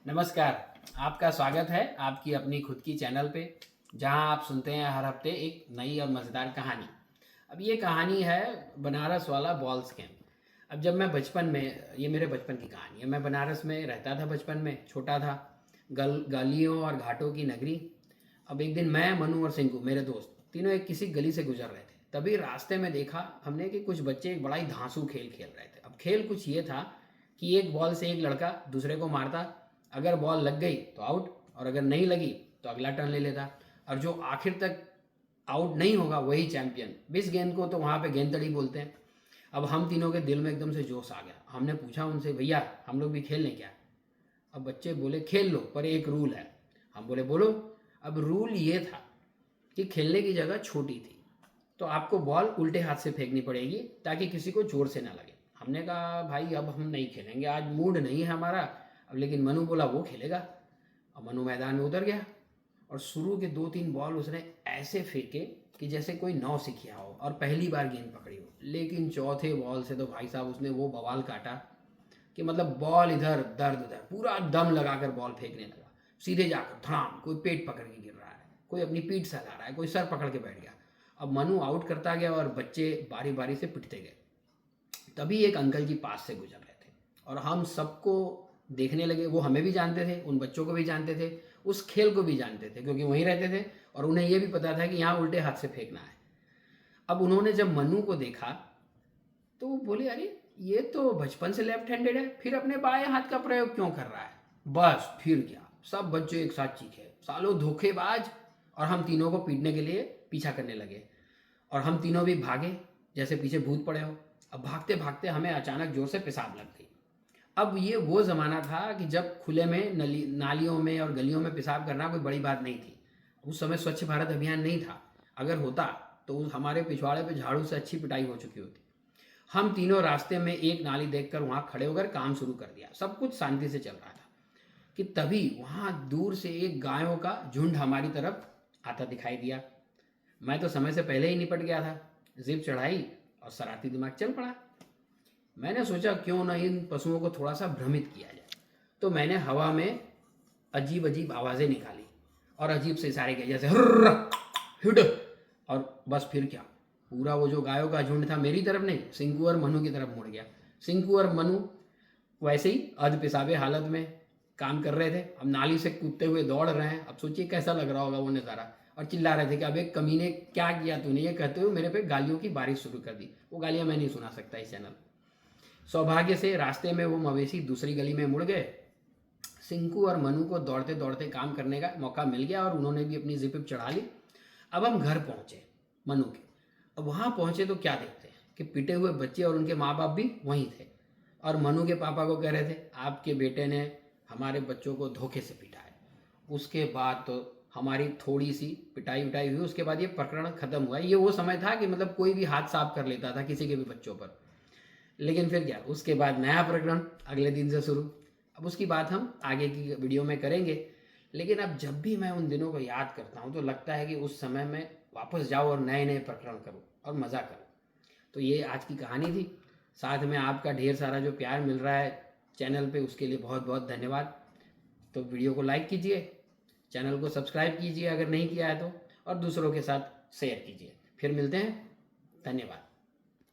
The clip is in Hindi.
नमस्कार। आपका स्वागत है आपकी अपनी खुद की चैनल पे, जहां आप सुनते हैं हर हफ्ते एक नई और मज़ेदार कहानी। अब ये कहानी है बनारस वाला बॉल स्कैम। अब जब मैं बचपन में, ये मेरे बचपन की कहानी है, मैं बनारस में रहता था। बचपन में छोटा था, गलियों और घाटों की नगरी। अब एक दिन मैं, मनु और सिंकू, मेरे दोस्त, तीनों एक किसी गली से गुजर रहे थे। तभी रास्ते में देखा हमने कि कुछ बच्चे एक बड़ा ही धांसू खेल खेल रहे थे। अब खेल कुछ ये था कि एक बॉल से एक लड़का दूसरे को मारता, अगर बॉल लग गई तो आउट, और अगर नहीं लगी तो अगला टर्न ले लेता, और जो आखिर तक आउट नहीं होगा वही चैंपियन। 20 गेंद को तो वहाँ पे गेंद तड़ी बोलते हैं। अब हम तीनों के दिल में एकदम से जोश आ गया। हमने पूछा उनसे, भैया हम लोग भी खेल लें क्या? अब बच्चे बोले, खेल लो, पर एक रूल है। हम बोले, बोलो। अब रूल ये था कि खेलने की जगह छोटी थी, तो आपको बॉल उल्टे हाथ से फेंकनी पड़ेगी ताकि किसी को जोर से ना लगे। हमने कहा, भाई अब हम नहीं खेलेंगे, आज मूड नहीं है हमारा। अब लेकिन मनु बोला वो खेलेगा। अब मनु मैदान में उतर गया और शुरू के 2-3 बॉल उसने ऐसे फेंके कि जैसे कोई नौ सीखिया हो और पहली बार गेंद पकड़ी हो। लेकिन चौथे बॉल से तो भाई साहब उसने वो बवाल काटा कि मतलब बॉल इधर दर्द उधर, पूरा दम लगाकर बॉल फेंकने लगा। सीधे जाकर धड़ाम, कोई पेट पकड़ के गिर रहा है, कोई अपनी पीठ सहला रहा है, कोई सर पकड़ के बैठ गया। अब मनु आउट करता गया और बच्चे बारी बारी से पिटते गए। तभी एक अंकल जी पास से गुजर रहे थे और हम सबको देखने लगे। वो हमें भी जानते थे, उन बच्चों को भी जानते थे, उस खेल को भी जानते थे, क्योंकि वहीं रहते थे और उन्हें यह भी पता था कि यहाँ उल्टे हाथ से फेंकना है। अब उन्होंने जब मनु को देखा तो वो बोले, अरे ये तो बचपन से लेफ्ट हैंडेड है, फिर अपने बाएं हाथ का प्रयोग क्यों कर रहा है? बस फिर क्या, सब बच्चे एक साथ चीखे, सालों धोखेबाज। और हम तीनों को पीटने के लिए पीछा करने लगे और हम तीनों भी भागे जैसे पीछे भूत पड़े हो। अब भागते भागते हमें अचानक जोर से पेशाब लग गई। अब ये वो ज़माना था कि जब खुले में नालियों में और गलियों में पेशाब करना कोई बड़ी बात नहीं थी। उस समय स्वच्छ भारत अभियान नहीं था। अगर होता तो हमारे पिछवाड़े पे झाड़ू से अच्छी पिटाई हो चुकी होती। हम तीनों रास्ते में एक नाली देखकर वहाँ खड़े होकर काम शुरू कर दिया। सब कुछ शांति से चल रहा था कि तभी वहाँ दूर से एक गायों का झुंड हमारी तरफ आता दिखाई दिया। मैं तो समय से पहले ही निपट गया था। जिप चढ़ाई और सराती दिमाग चल पड़ा। मैंने सोचा क्यों ना इन पशुओं को थोड़ा सा भ्रमित किया जाए। तो मैंने हवा में अजीब अजीब आवाज़ें निकाली और अजीब से इशारे किए, जैसे हुर्र, हिड। और बस फिर क्या, पूरा वो जो गायों का झुंड था मेरी तरफ नहीं, सिंकू और मनु की तरफ मुड़ गया। सिंकू और मनु वैसे ही अध पेशाबे हालत में काम कर रहे थे। अब नाली से कूदते हुए दौड़ रहे हैं। अब सोचिए कैसा लग रहा होगा वो नज़ारा। और चिल्ला रहे थे कि अब एक कमीने क्या किया तूने, ये कहते हुए मेरे पे गालियों की बारिश शुरू कर दी। वो गालियाँ मैं नहीं सुना सकता इस चैनल। सौभाग्य से रास्ते में वो मवेशी दूसरी गली में मुड़ गए। सिंकू और मनु को दौड़ते दौड़ते काम करने का मौका मिल गया और उन्होंने भी अपनी जिप चढ़ा ली। अब हम घर पहुंचे मनु के। अब वहाँ पहुंचे तो क्या देखते हैं कि पिटे हुए बच्चे और उनके माँ बाप भी वहीं थे और मनु के पापा को कह रहे थे, आपके बेटे ने हमारे बच्चों को धोखे से पिटा है। उसके बाद तो हमारी थोड़ी सी पिटाई विटाई हुई। उसके बाद ये प्रकरण खत्म हुआ। ये वो समय था कि मतलब कोई भी हाथ साफ कर लेता था किसी के भी बच्चों पर। लेकिन फिर क्या, उसके बाद नया प्रकरण अगले दिन से शुरू। अब उसकी बात हम आगे की वीडियो में करेंगे। लेकिन अब जब भी मैं उन दिनों को याद करता हूँ तो लगता है कि उस समय में वापस जाओ और नए नए प्रकरण करो और मज़ा करो। तो ये आज की कहानी थी। साथ में आपका ढेर सारा जो प्यार मिल रहा है चैनल पे, उसके लिए बहुत बहुत धन्यवाद। तो वीडियो को लाइक कीजिए, चैनल को सब्सक्राइब कीजिए अगर नहीं किया है तो, और दूसरों के साथ शेयर कीजिए। फिर मिलते हैं। धन्यवाद।